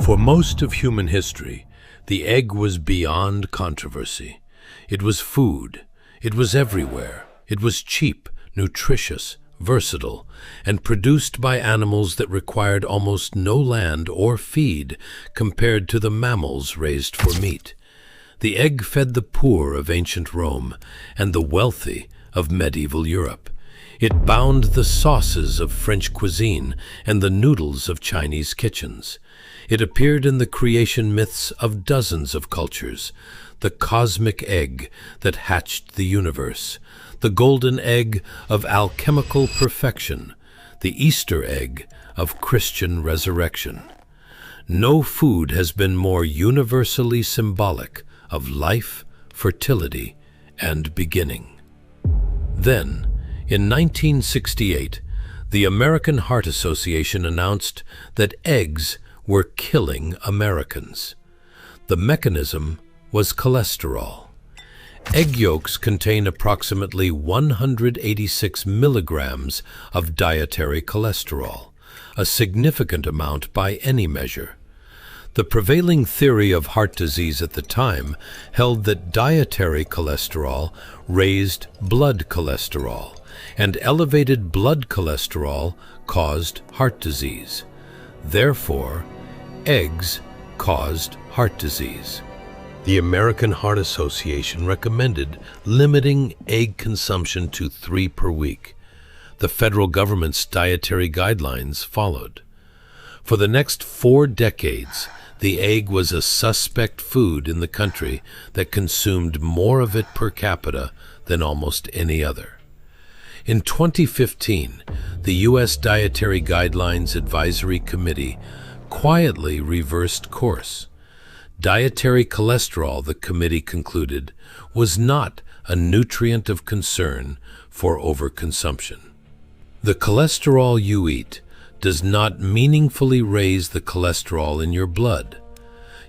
For most of human history, the egg was beyond controversy. It was food. It was everywhere. It was cheap, nutritious, versatile, and produced by animals that required almost no land or feed compared to the mammals raised for meat. The egg fed the poor of ancient Rome and the wealthy of medieval Europe. It bound the sauces of French cuisine and the noodles of Chinese kitchens. It appeared in the creation myths of dozens of cultures: the cosmic egg that hatched the universe, the golden egg of alchemical perfection, the Easter egg of Christian resurrection. No food has been more universally symbolic of life, fertility, and beginning. Then, in 1968, the American Heart Association announced that eggs were killing Americans. The mechanism was cholesterol. Egg yolks contain approximately 186 milligrams of dietary cholesterol, a significant amount by any measure. The prevailing theory of heart disease at the time held that dietary cholesterol raised blood cholesterol, and elevated blood cholesterol caused heart disease. Therefore, eggs caused heart disease. The American Heart Association recommended limiting egg consumption to 3 per week. The federal government's dietary guidelines followed. For the next 4 decades, the egg was a suspect food in the country that consumed more of it per capita than almost any other. In 2015, the U.S. Dietary Guidelines Advisory Committee quietly reversed course. Dietary cholesterol, the committee concluded, was not a nutrient of concern for overconsumption. The cholesterol you eat does not meaningfully raise the cholesterol in your blood.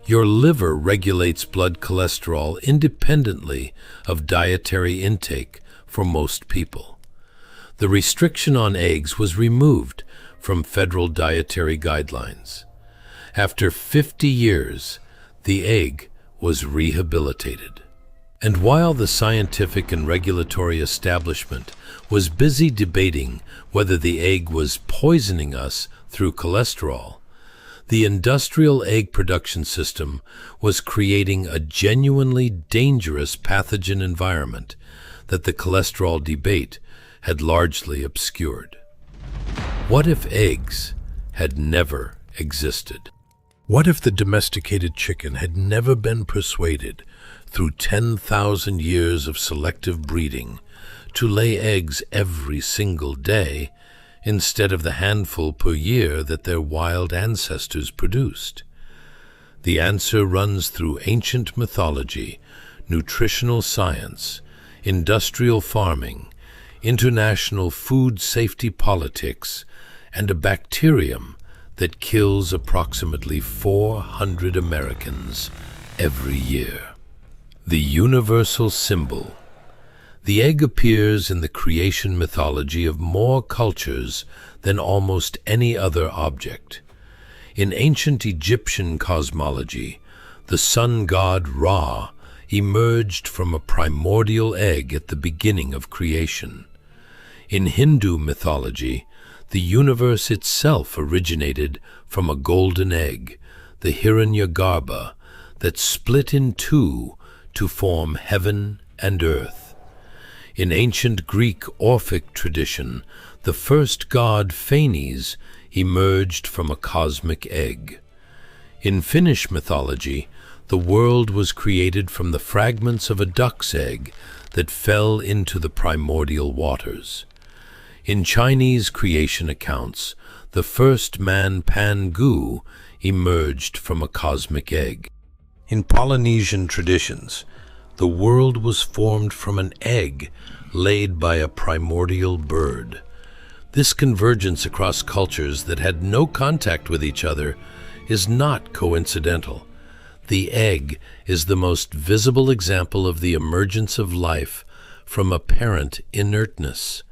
Your liver regulates blood cholesterol independently of dietary intake for most people. The restriction on eggs was removed from federal dietary guidelines. After 50 years, the egg was rehabilitated. And while the scientific and regulatory establishment was busy debating whether the egg was poisoning us through cholesterol, the industrial egg production system was creating a genuinely dangerous pathogen environment that the cholesterol debate had largely obscured. What if eggs had never existed? What if the domesticated chicken had never been persuaded, through 10,000 years of selective breeding, to lay eggs every single day instead of the handful per year that their wild ancestors produced? The answer runs through ancient mythology, nutritional science, industrial farming, international food safety politics, and a bacterium that kills approximately 400 Americans every year. The universal symbol. The egg appears in the creation mythology of more cultures than almost any other object. In ancient Egyptian cosmology, the sun god Ra emerged from a primordial egg at the beginning of creation. In Hindu mythology, the universe itself originated from a golden egg, the Hiranyagarbha, that split in two to form heaven and earth. In ancient Greek Orphic tradition, the first god Phanes emerged from a cosmic egg. In Finnish mythology, the world was created from the fragments of a duck's egg that fell into the primordial waters. In Chinese creation accounts, the first man Pangu emerged from a cosmic egg. In Polynesian traditions, the world was formed from an egg laid by a primordial bird. This convergence across cultures that had no contact with each other is not coincidental. The egg is the most visible example of the emergence of life from apparent inertness.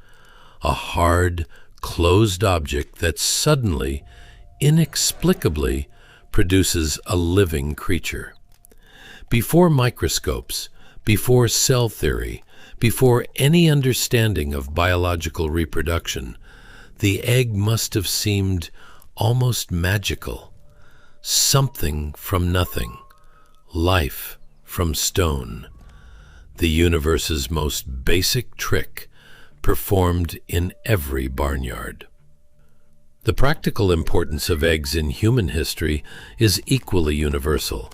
A hard, closed object that suddenly, inexplicably, produces a living creature. Before microscopes, before cell theory, before any understanding of biological reproduction, the egg must have seemed almost magical. Something from nothing, life from stone, the universe's most basic trick performed in every barnyard. The practical importance of eggs in human history is equally universal.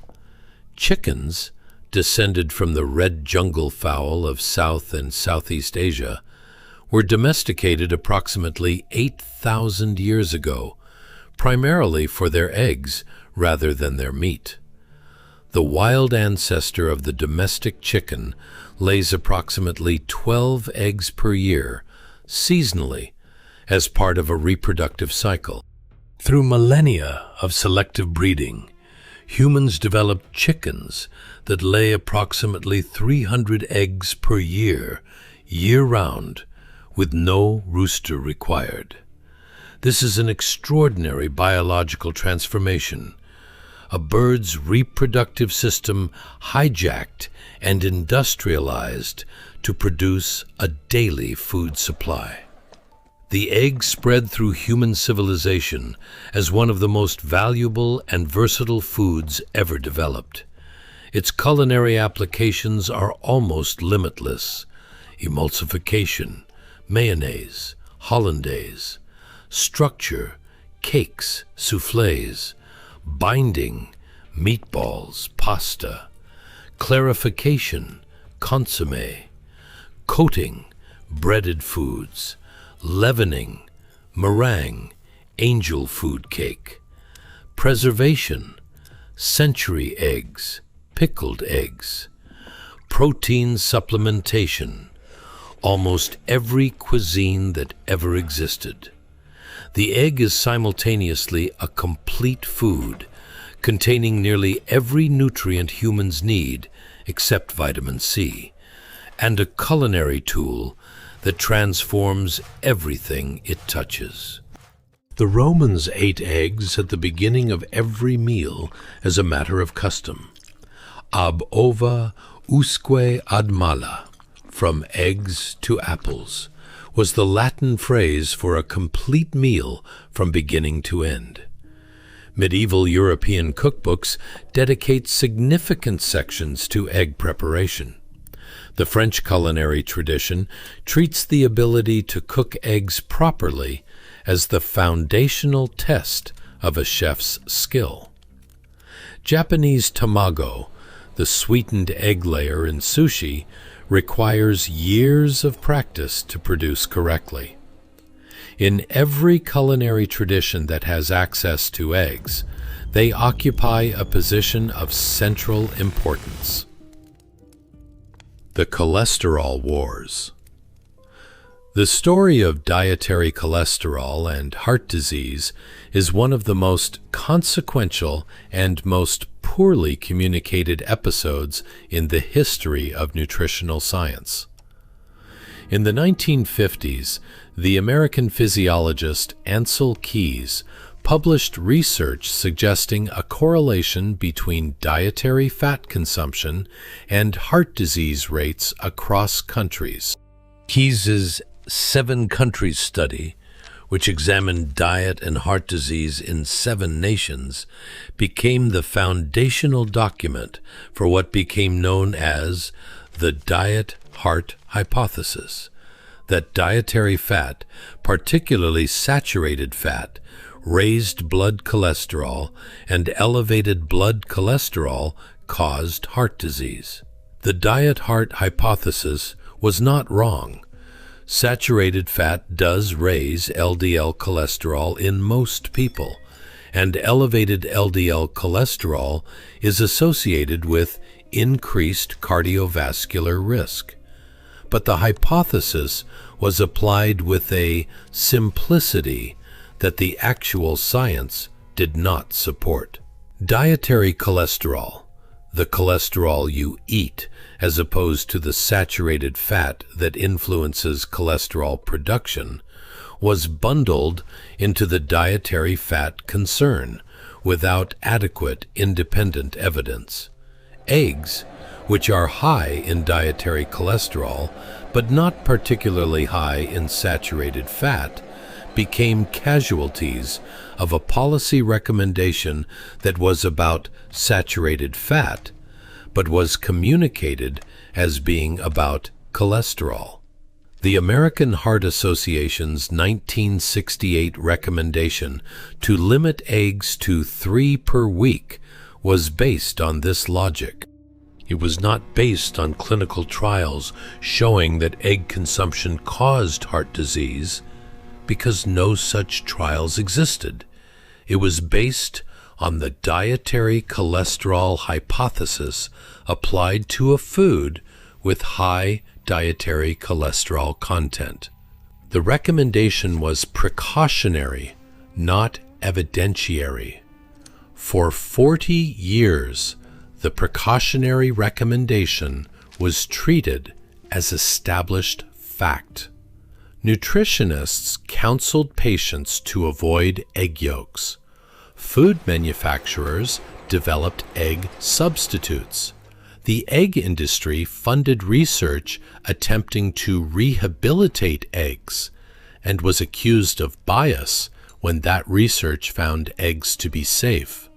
Chickens, descended from the red jungle fowl of South and Southeast Asia, were domesticated approximately 8,000 years ago, primarily for their eggs rather than their meat. The wild ancestor of the domestic chicken lays approximately 12 eggs per year, seasonally, as part of a reproductive cycle. Through millennia of selective breeding, humans developed chickens that lay approximately 300 eggs per year, year-round, with no rooster required. This is an extraordinary biological transformation, a bird's reproductive system hijacked and industrialized to produce a daily food supply. The egg spread through human civilization as one of the most valuable and versatile foods ever developed. Its culinary applications are almost limitless: emulsification, mayonnaise, hollandaise, structure, cakes, soufflés, binding, meatballs, pasta, clarification, consommé, coating, breaded foods, leavening, meringue, angel food cake, preservation, century eggs, pickled eggs, protein supplementation, almost every cuisine that ever existed. The egg is simultaneously a complete food, containing nearly every nutrient humans need except vitamin C, and a culinary tool that transforms everything it touches. The Romans ate eggs at the beginning of every meal as a matter of custom. Ab ova usque ad mala, from eggs to apples, was the Latin phrase for a complete meal from beginning to end. Medieval European cookbooks dedicate significant sections to egg preparation. The French culinary tradition treats the ability to cook eggs properly as the foundational test of a chef's skill. Japanese tamago, the sweetened egg layer in sushi, requires years of practice to produce correctly. In every culinary tradition that has access to eggs, they occupy a position of central importance. The cholesterol wars. The story of dietary cholesterol and heart disease is one of the most consequential and most poorly communicated episodes in the history of nutritional science. In the 1950s, the American physiologist Ancel Keys published research suggesting a correlation between dietary fat consumption and heart disease rates across countries. Keys's 7 countries study, which examined diet and heart disease in 7 nations, became the foundational document for what became known as the diet-heart hypothesis, that dietary fat, particularly saturated fat, raised blood cholesterol, and elevated blood cholesterol caused heart disease. The diet-heart hypothesis was not wrong. Saturated fat does raise LDL cholesterol in most people, and elevated LDL cholesterol is associated with increased cardiovascular risk. But the hypothesis was applied with a simplicity that the actual science did not support. Dietary cholesterol, the cholesterol you eat, as opposed to the saturated fat that influences cholesterol production, was bundled into the dietary fat concern, without adequate independent evidence. Eggs, which are high in dietary cholesterol but not particularly high in saturated fat, became casualties of a policy recommendation that was about saturated fat, but was communicated as being about cholesterol. The American Heart Association's 1968 recommendation to limit eggs to 3 per week was based on this logic. It was not based on clinical trials showing that egg consumption caused heart disease, because no such trials existed. It was based on the dietary cholesterol hypothesis applied to a food with high dietary cholesterol content. The recommendation was precautionary, not evidentiary. For 40 years, the precautionary recommendation was treated as established fact. Nutritionists counseled patients to avoid egg yolks. Food manufacturers developed egg substitutes. The egg industry funded research attempting to rehabilitate eggs and was accused of bias when that research found eggs to be safe.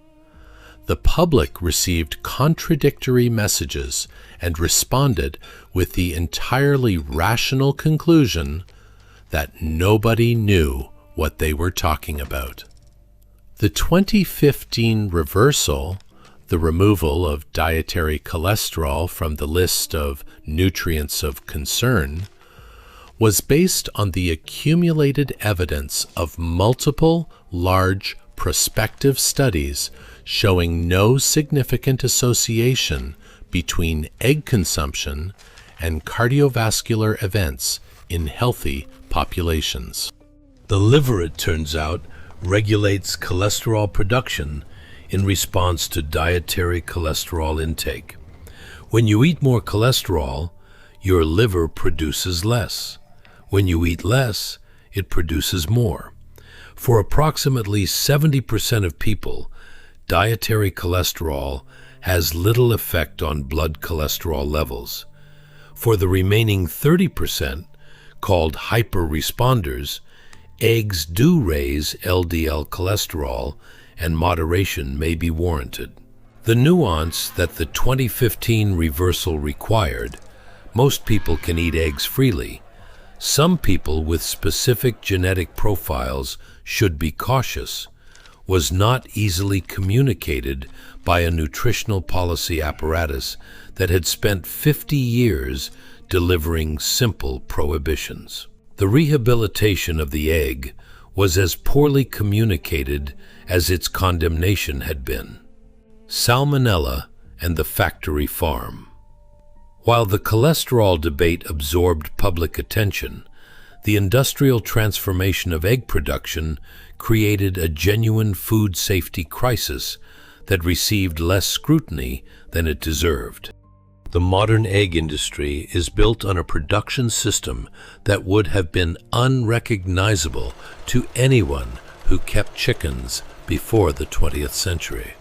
The public received contradictory messages and responded with the entirely rational conclusion that nobody knew what they were talking about. The 2015 reversal, the removal of dietary cholesterol from the list of nutrients of concern, was based on the accumulated evidence of multiple large prospective studies showing no significant association between egg consumption and cardiovascular events in healthy populations. The liver, it turns out, regulates cholesterol production in response to dietary cholesterol intake. When you eat more cholesterol, your liver produces less. When you eat less, it produces more. For approximately 70% of people, dietary cholesterol has little effect on blood cholesterol levels. For the remaining 30%, called hyper-responders, eggs do raise LDL cholesterol, and moderation may be warranted. The nuance that the 2015 reversal required: most people can eat eggs freely. Some people with specific genetic profiles should be cautious, was not easily communicated by a nutritional policy apparatus that had spent 50 years delivering simple prohibitions. The rehabilitation of the egg was as poorly communicated as its condemnation had been. Salmonella and the factory farm. While the cholesterol debate absorbed public attention, the industrial transformation of egg production created a genuine food safety crisis that received less scrutiny than it deserved. The modern egg industry is built on a production system that would have been unrecognizable to anyone who kept chickens before the 20th century.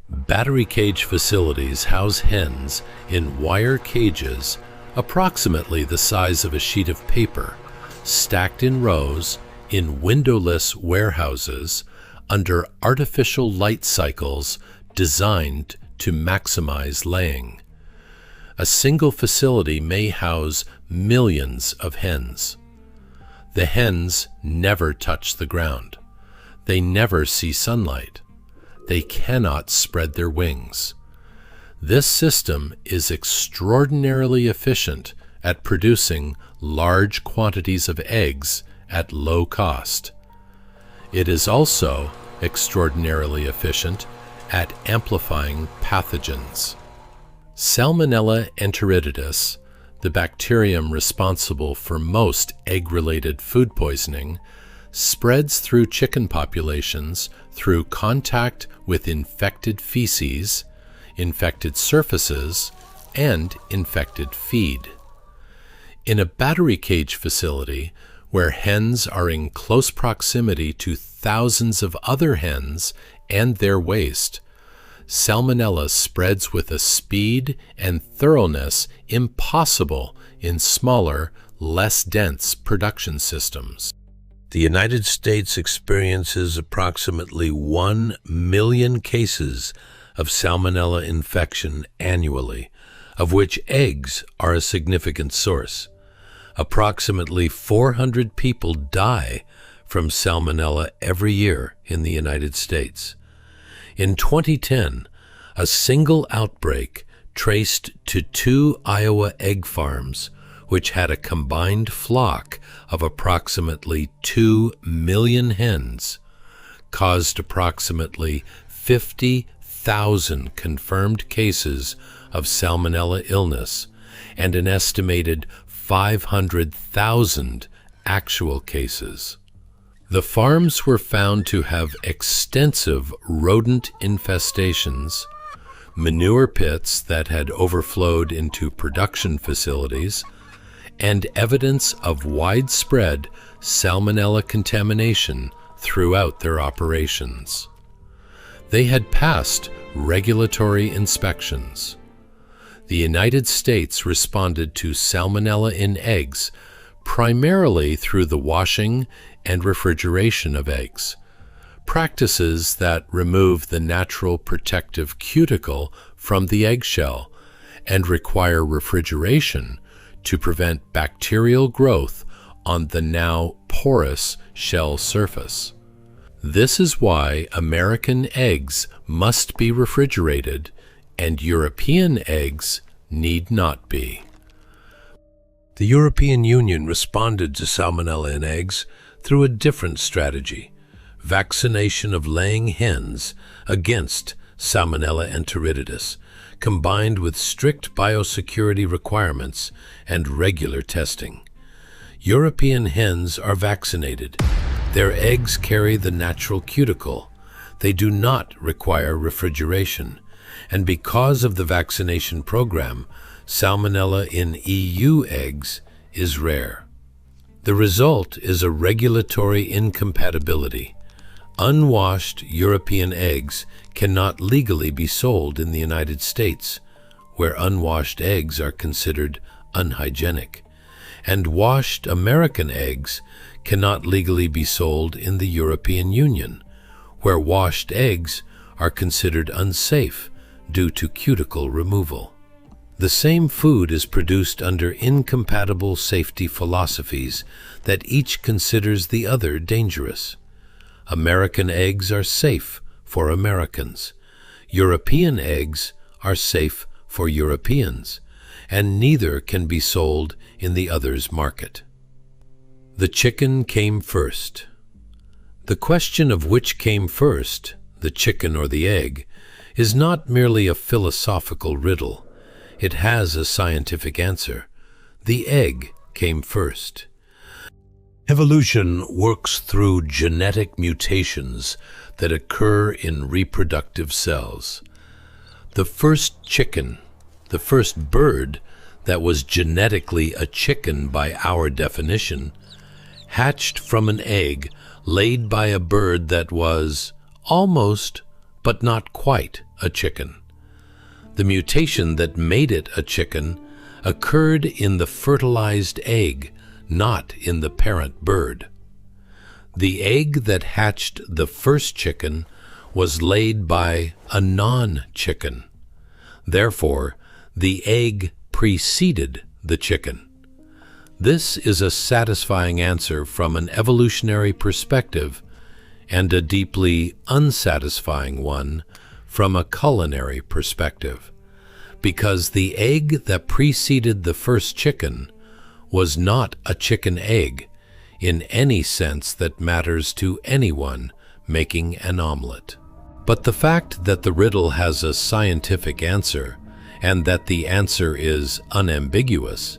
Battery cage facilities house hens in wire cages approximately the size of a sheet of paper, stacked in rows in windowless warehouses under artificial light cycles designed to maximize laying. A single facility may house millions of hens. The hens never touch the ground. They never see sunlight. They cannot spread their wings. This system is extraordinarily efficient at producing large quantities of eggs at low cost. It is also extraordinarily efficient at amplifying pathogens. Salmonella enteritidis, the bacterium responsible for most egg-related food poisoning, spreads through chicken populations through contact with infected feces, infected surfaces, and infected feed. In a battery cage facility, where hens are in close proximity to thousands of other hens and their waste. Salmonella spreads with a speed and thoroughness impossible in smaller, less dense production systems. The United States experiences approximately 1 million cases of Salmonella infection annually, of which eggs are a significant source. Approximately 400 people die from Salmonella every year in the United States. In 2010, a single outbreak traced to 2 Iowa egg farms, which had a combined flock of approximately 2 million hens, caused approximately 50,000 confirmed cases of Salmonella illness and an estimated 500,000 actual cases. The farms were found to have extensive rodent infestations, manure pits that had overflowed into production facilities, and evidence of widespread Salmonella contamination throughout their operations. They had passed regulatory inspections. The United States responded to Salmonella in eggs primarily through the washing and refrigeration of eggs, practices that remove the natural protective cuticle from the eggshell and require refrigeration to prevent bacterial growth on the now porous shell surface. This is why American eggs must be refrigerated and European eggs need not be. The European Union responded to Salmonella in eggs through a different strategy: vaccination of laying hens against Salmonella enteritidis, combined with strict biosecurity requirements and regular testing. European hens are vaccinated. Their eggs carry the natural cuticle. They do not require refrigeration. And because of the vaccination program, Salmonella in EU eggs is rare. The result is a regulatory incompatibility. Unwashed European eggs cannot legally be sold in the United States, where unwashed eggs are considered unhygienic, and washed American eggs cannot legally be sold in the European Union, where washed eggs are considered unsafe due to cuticle removal. The same food is produced under incompatible safety philosophies that each considers the other dangerous. American eggs are safe for Americans. European eggs are safe for Europeans, and neither can be sold in the other's market. The chicken came first. The question of which came first, the chicken or the egg, is not merely a philosophical riddle. It has a scientific answer. The egg came first. Evolution works through genetic mutations that occur in reproductive cells. The first chicken, the first bird that was genetically a chicken by our definition, hatched from an egg laid by a bird that was almost, but not quite, a chicken. The mutation that made it a chicken occurred in the fertilized egg, not in the parent bird. The egg that hatched the first chicken was laid by a non-chicken. Therefore, the egg preceded the chicken. This is a satisfying answer from an evolutionary perspective and a deeply unsatisfying one from a culinary perspective, because the egg that preceded the first chicken was not a chicken egg in any sense that matters to anyone making an omelet. But the fact that the riddle has a scientific answer and that the answer is unambiguous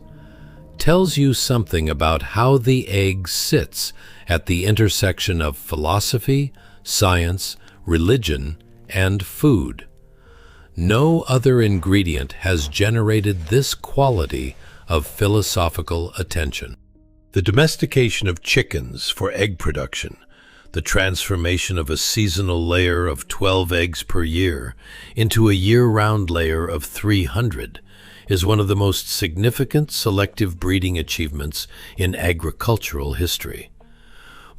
tells you something about how the egg sits at the intersection of philosophy, science, religion, and food. No other ingredient has generated this quality of philosophical attention. The domestication of chickens for egg production, The transformation of a seasonal layer of 12 eggs per year into a year-round layer of 300 is one of the most significant selective breeding achievements in agricultural history.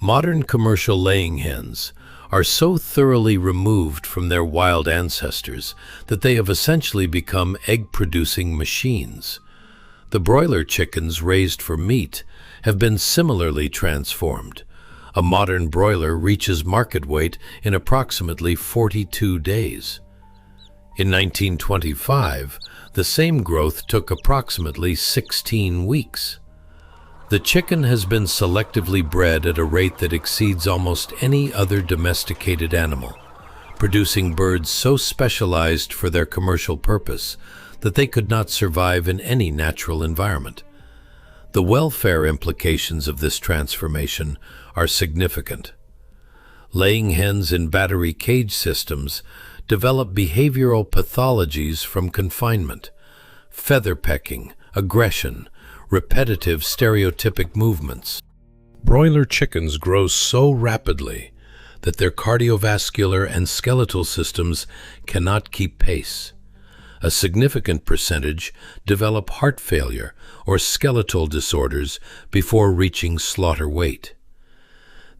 Modern commercial laying hens are so thoroughly removed from their wild ancestors that they have essentially become egg-producing machines. The broiler chickens raised for meat have been similarly transformed. A modern broiler reaches market weight in approximately 42 days. In 1925, the same growth took approximately 16 weeks. The chicken has been selectively bred at a rate that exceeds almost any other domesticated animal, producing birds so specialized for their commercial purpose that they could not survive in any natural environment. The welfare implications of this transformation are significant. Laying hens in battery cage systems develop behavioral pathologies from confinement, feather pecking, aggression, repetitive stereotypic movements. Broiler chickens grow so rapidly that their cardiovascular and skeletal systems cannot keep pace. A significant percentage develop heart failure or skeletal disorders before reaching slaughter weight.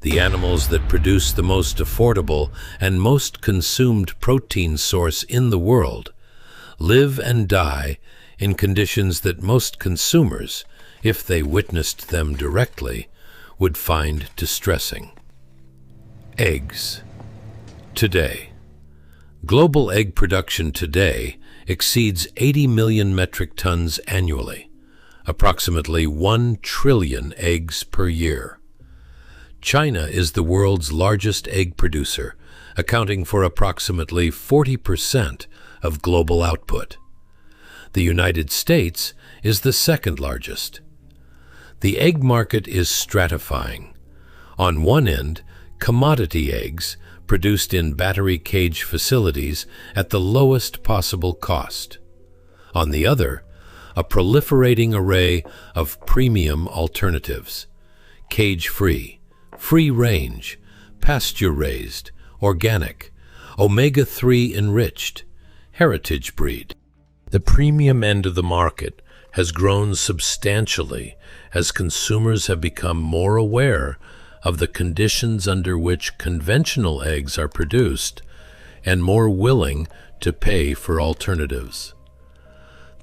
The animals that produce the most affordable and most consumed protein source in the world live and die in conditions that most consumers, if they witnessed them directly, would find distressing. Eggs. Today. Global egg production today exceeds 80 million metric tons annually, approximately 1 trillion eggs per year. China is the world's largest egg producer, accounting for approximately 40% of global output. The United States is the second largest. The egg market is stratifying. On one end, commodity eggs produced in battery cage facilities at the lowest possible cost. On the other, a proliferating array of premium alternatives: cage-free, free-range, pasture-raised, organic, omega-3 enriched, heritage breed. The premium end of the market has grown substantially as consumers have become more aware of the conditions under which conventional eggs are produced and more willing to pay for alternatives.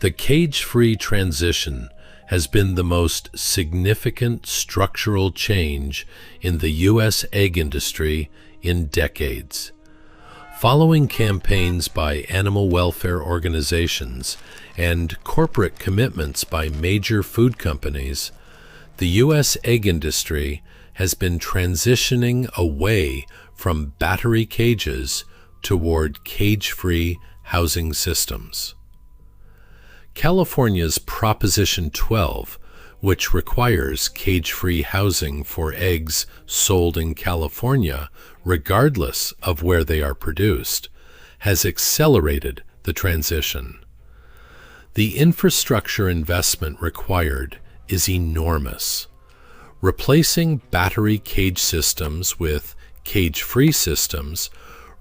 The cage-free transition has been the most significant structural change in the U.S. egg industry in decades. Following campaigns by animal welfare organizations and corporate commitments by major food companies, the U.S. egg industry has been transitioning away from battery cages toward cage-free housing systems. California's Proposition 12, which requires cage-free housing for eggs sold in California, regardless of where they are produced, has accelerated the transition. The infrastructure investment required is enormous. Replacing battery cage systems with cage-free systems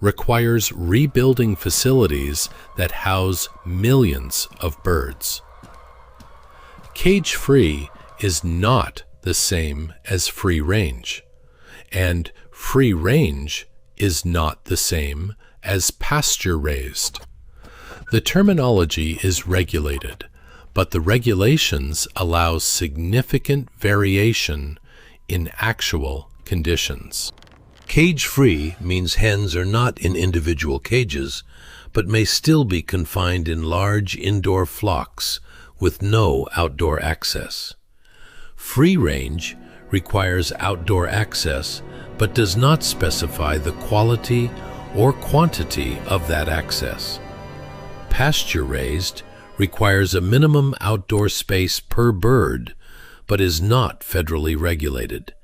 requires rebuilding facilities that house millions of birds. Cage-free is not the same as free-range, and free-range is not the same as pasture-raised. The terminology is regulated, but the regulations allow significant variation in actual conditions. Cage-free means hens are not in individual cages, but may still be confined in large indoor flocks with no outdoor access. Free-range requires outdoor access, but does not specify the quality or quantity of that access. Pasture-raised requires a minimum outdoor space per bird, but is not federally regulated.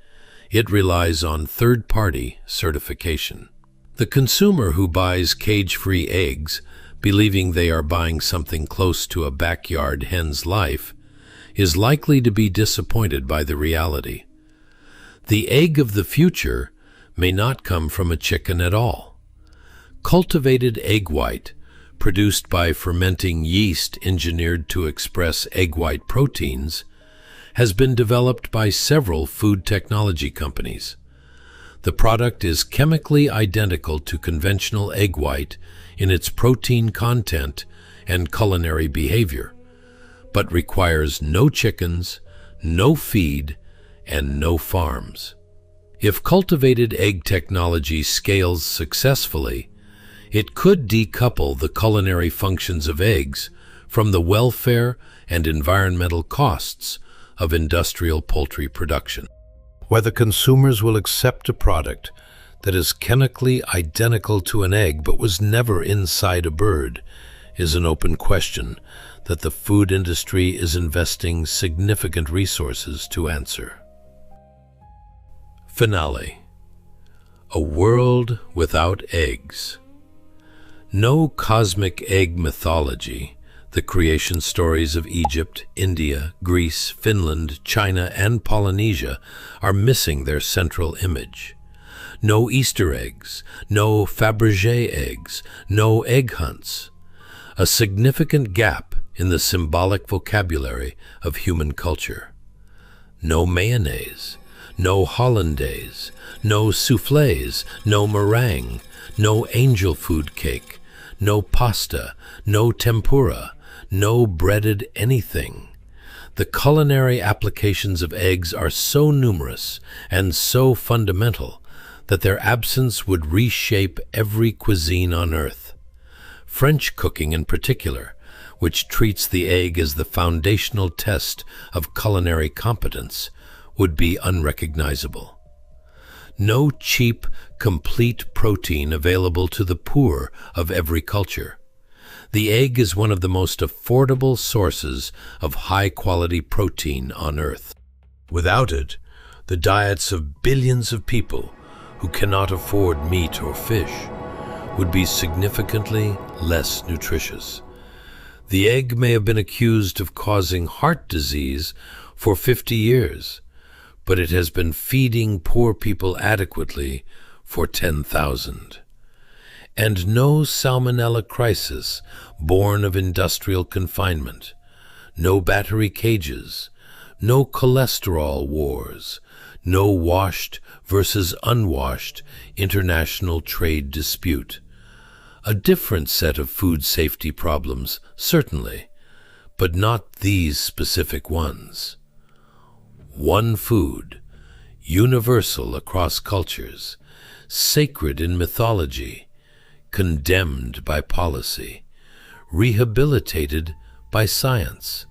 It relies on third-party certification. The consumer who buys cage-free eggs, believing they are buying something close to a backyard hen's life, is likely to be disappointed by the reality. The egg of the future may not come from a chicken at all. Cultivated egg white, produced by fermenting yeast engineered to express egg white proteins, has been developed by several food technology companies. The product is chemically identical to conventional egg white in its protein content and culinary behavior, but requires no chickens, no feed, and no farms. If cultivated egg technology scales successfully, it could decouple the culinary functions of eggs from the welfare and environmental costs of industrial poultry production. Whether consumers will accept a product that is chemically identical to an egg but was never inside a bird is an open question that the food industry is investing significant resources to answer. Finale. A world without eggs. No cosmic egg mythology, the creation stories of Egypt, India, Greece, Finland, China, and Polynesia are missing their central image. No Easter eggs, no Fabergé eggs, no egg hunts. A significant gap in the symbolic vocabulary of human culture. No mayonnaise, no hollandaise, no soufflés, no meringue, no angel food cake, no pasta, no tempura, no breaded anything. The culinary applications of eggs are so numerous and so fundamental that their absence would reshape every cuisine on earth. French cooking in particular, which treats the egg as the foundational test of culinary competence, would be unrecognizable. No cheap, complete protein available to the poor of every culture. The egg is one of the most affordable sources of high-quality protein on Earth. Without it, the diets of billions of people who cannot afford meat or fish would be significantly less nutritious. The egg may have been accused of causing heart disease for 50 years, but it has been feeding poor people adequately for 10,000. And no salmonella crisis born of industrial confinement, no battery cages, no cholesterol wars, no washed versus unwashed international trade dispute. A different set of food safety problems, certainly, but not these specific ones. One food, universal across cultures, sacred in mythology, condemned by policy, rehabilitated by science,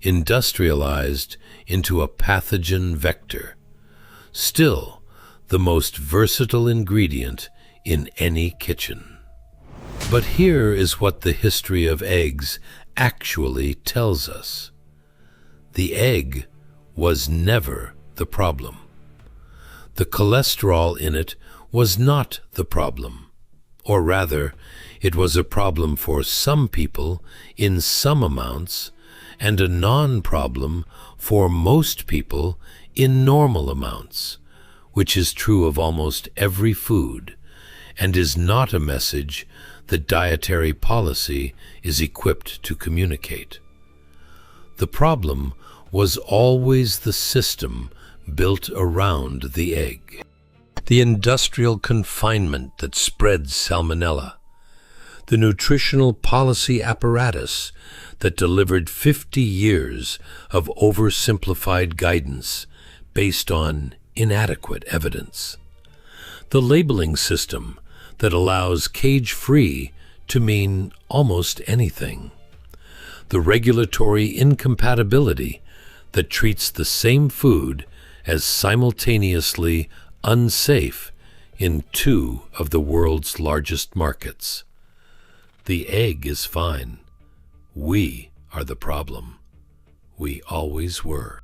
industrialized into a pathogen vector, still the most versatile ingredient in any kitchen. But here is what the history of eggs actually tells us. The egg was never the problem. The cholesterol in it was not the problem, or rather, it was a problem for some people in some amounts and a non-problem for most people in normal amounts, which is true of almost every food and is not a message that dietary policy is equipped to communicate. The problem was always the system built around the egg. The industrial confinement that spread salmonella, the nutritional policy apparatus that delivered 50 years of oversimplified guidance based on inadequate evidence, the labeling system that allows cage-free to mean almost anything, the regulatory incompatibility that treats the same food as simultaneously unsafe in two of the world's largest markets. The egg is fine. We are the problem. We always were.